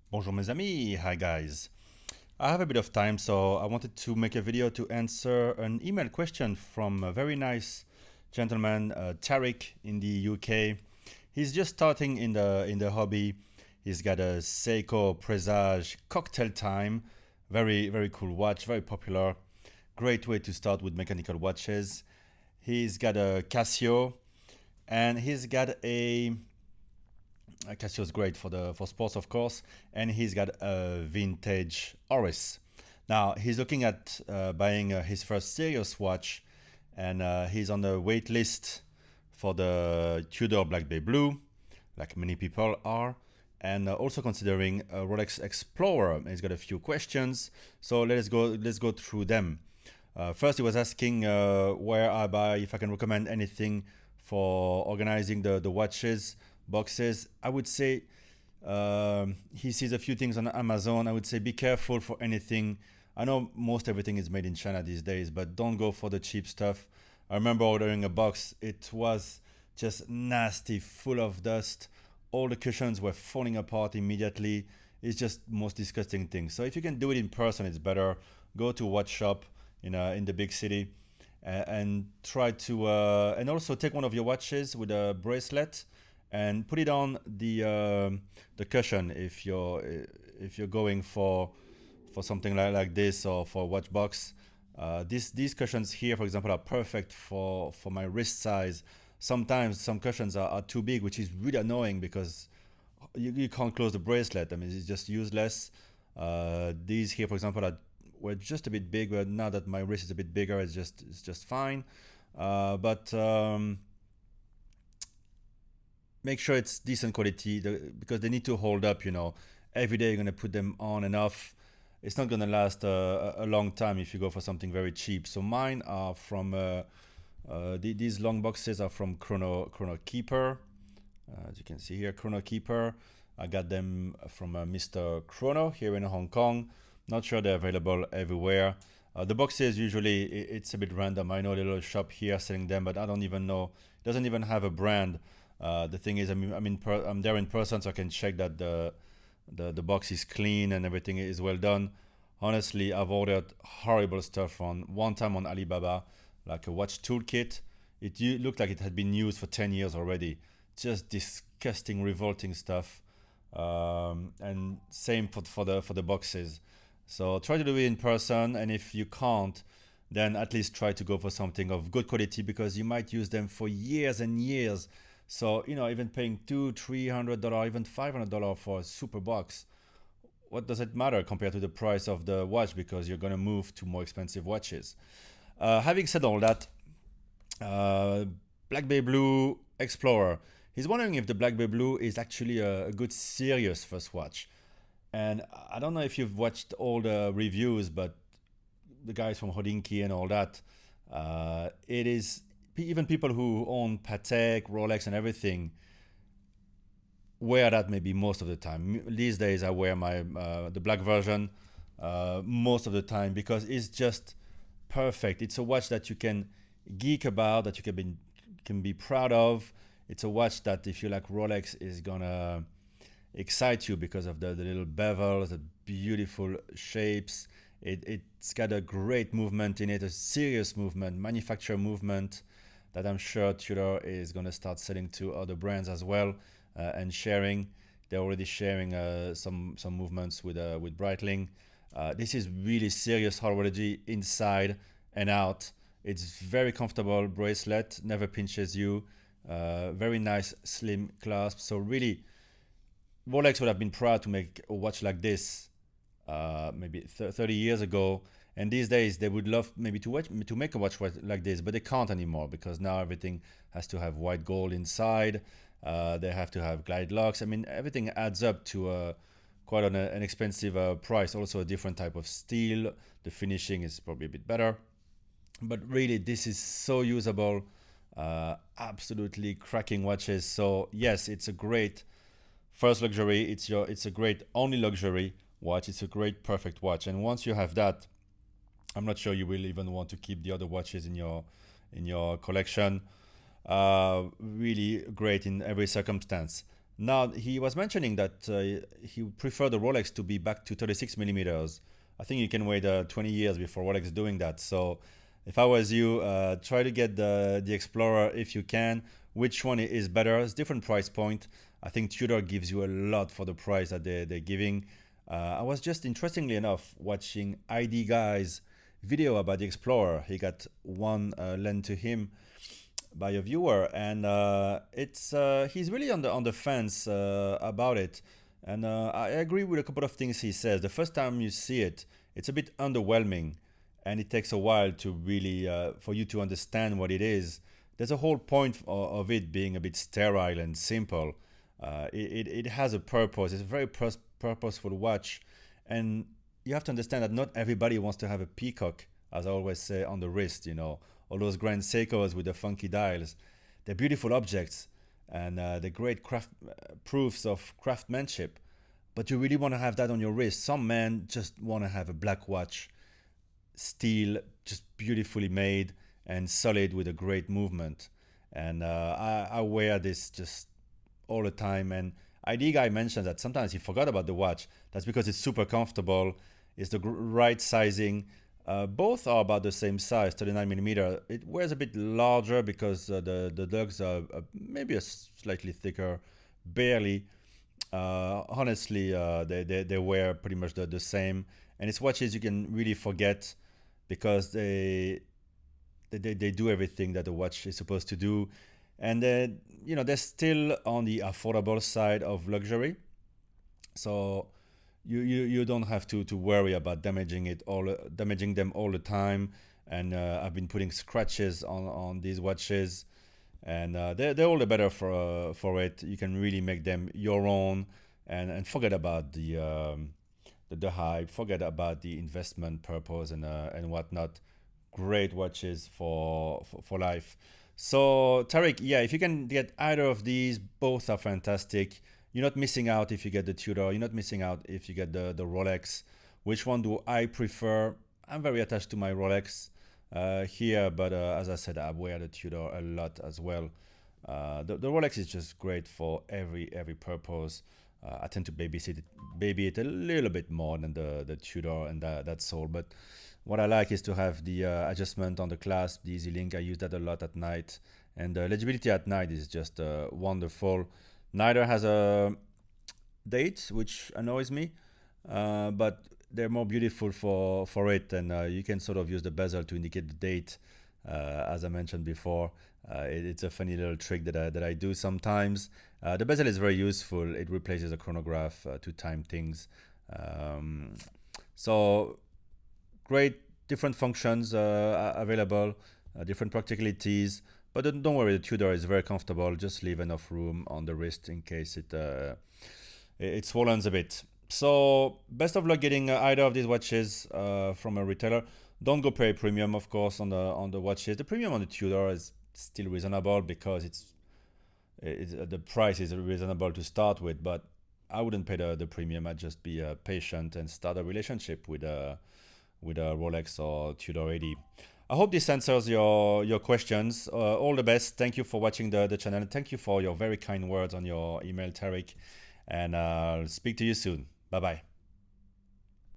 Bonjour mes amis, hi guys. I have a bit of time, so I wanted to make a video to answer an email question from a very nice gentleman, Tariq in the UK. He's just starting in the hobby. He's got a Seiko Presage Cocktail Time, very cool watch, very popular. Great way to start with mechanical watches. He's got a Casio, and he's got a Casio is great for sports, of course, and he's got a vintage Oris. Now he's looking at buying his first serious watch, and he's on the wait list for the Tudor BB58 Blue, like many people are, and also considering a Rolex Explorer. He's got a few questions, so let's go through them. First, he was asking where I buy, if I can recommend anything for organizing the watches boxes. I would say he sees a few things on Amazon. I would say be careful for anything. I know most everything is made in China these days, but don't go for the cheap stuff. I remember ordering a box. It was just nasty, full of dust. All the cushions were falling apart immediately. It's just most disgusting thing. So if you can do it in person, it's better. Go to a watch shop in the big city and try to and also take one of your watches with a bracelet and put it on the cushion if you're going for something like this, or for a watch box. These cushions here, for example, are perfect for my wrist size. Sometimes some cushions are too big, which is really annoying because you can't close the bracelet. I mean, it's just useless. These here, for example, were just a bit big, but now that my wrist is a bit bigger, it's just fine. But make sure it's decent quality, because they need to hold up. Every day you're gonna put them on and off. It's not gonna last a long time if you go for something very cheap. So mine are from these long boxes are from Chrono Keeper. As you can see here, Chrono Keeper. I got them from Mr. Chrono here in Hong Kong. Not sure they're available everywhere. The boxes usually it's a bit random. I know a little shop here selling them, but I don't even know. It doesn't even have a brand. The thing is, I'm there in person, so I can check that the box is clean and everything is well done. Honestly, I've ordered horrible stuff on one time on Alibaba, like a watch toolkit. It looked like it had been used for 10 years already. Just disgusting, revolting stuff. And same for the boxes. So try to do it in person, and if you can't, then at least try to go for something of good quality, because you might use them for years and years. So even paying $200, $300, even $500 for a super box, what does it matter compared to the price of the watch? Because you're gonna move to more expensive watches. Having said all that, uh, Black Bay Blue Explorer. He's wondering if the Black Bay Blue is actually a good serious first watch. And I don't know if you've watched all the reviews, but the guys from Hodinkee and all that, it is even people who own Patek, Rolex, and everything wear that maybe most of the time. These days, I wear my the black version most of the time, because it's just perfect. It's a watch that you can geek about, that you can be proud of. It's a watch that, if you like Rolex, is gonna excite you because of the little bevels, the beautiful shapes. It's got a great movement in it, a serious movement, manufacturer movement, that I'm sure Tudor is going to start selling to other brands as well, and sharing. They're already sharing some movements with Breitling. This is really serious horology inside and out. It's very comfortable bracelet, never pinches you. Very nice slim clasp. So really, Rolex would have been proud to make a watch like this maybe 30 years ago. And these days, they would love maybe to make a watch like this, but they can't anymore, because now everything has to have white gold inside. They have to have glide locks. I mean, everything adds up to quite an expensive price. Also, a different type of steel. The finishing is probably a bit better. But really, this is so usable. Absolutely cracking watches. So yes, it's a great first luxury. It's a great only luxury watch. It's a great perfect watch. And once you have that, I'm not sure you will even want to keep the other watches in your collection. Really great in every circumstance. Now he was mentioning that he would prefer the Rolex to be back to 36 millimeters. I think you can wait 20 years before Rolex is doing that. So if I was you, try to get the Explorer if you can. Which one is better? It's different price point. I think Tudor gives you a lot for the price that they're giving. I was just interestingly enough watching ID Guy's video about the Explorer. He got one lent to him by a viewer, and it's he's really on the fence about it. And I agree with a couple of things he says. The first time you see it, it's a bit underwhelming, and it takes a while to really for you to understand what it is. There's a whole point of it being a bit sterile and simple. It has a purpose. It's a very purposeful watch, and you have to understand that not everybody wants to have a peacock, as I always say, on the wrist. You know, all those Grand Seikos with the funky dials. They're beautiful objects, and they're great proofs of craftsmanship. But you really want to have that on your wrist. Some men just want to have a black watch, steel, just beautifully made and solid with a great movement. And I wear this just all the time. And ID Guy mentioned that sometimes he forgot about the watch. That's because it's super comfortable. It's the right sizing. Both are about the same size, 39 millimeter. It wears a bit larger because the lugs are maybe a slightly thicker, barely. Honestly, they wear pretty much the same. And it's watches you can really forget because they do everything that the watch is supposed to do. And they're still on the affordable side of luxury. So you don't have to worry about damaging them all the time. And I've been putting scratches on these watches, and they're all the better for it. You can really make them your own, and forget about the hype, forget about the investment purpose and whatnot. Great watches for life. So Tariq, yeah, if you can get either of these, both are fantastic. You're not missing out if you get the Tudor. You're not missing out if you get the Rolex. Which one do I prefer? I'm very attached to my Rolex here, but as I said, I wear the Tudor a lot as well. The Rolex is just great for every purpose. I tend to baby it a little bit more than the Tudor, and that's all. But what I like is to have the adjustment on the clasp, the Easy Link. I use that a lot at night, and the legibility at night is just wonderful. Neither has a date, which annoys me, but they're more beautiful for it, and you can sort of use the bezel to indicate the date, as I mentioned before. It's a funny little trick that I do sometimes. The bezel is very useful. It replaces a chronograph to time things. So great, different functions available, different practicalities. But don't worry, the Tudor is very comfortable. Just leave enough room on the wrist in case it swollen a bit. So best of luck getting either of these watches from a retailer. Don't go pay premium, of course, on the watches. The premium on the Tudor is still reasonable because the price is reasonable to start with. But I wouldn't pay the premium. I'd just be patient and start a relationship with a Rolex or Tudor 80. I hope this answers your questions. All the best. Thank you for watching the channel. Thank you for your very kind words on your email, Tariq. And I'll speak to you soon. Bye-bye.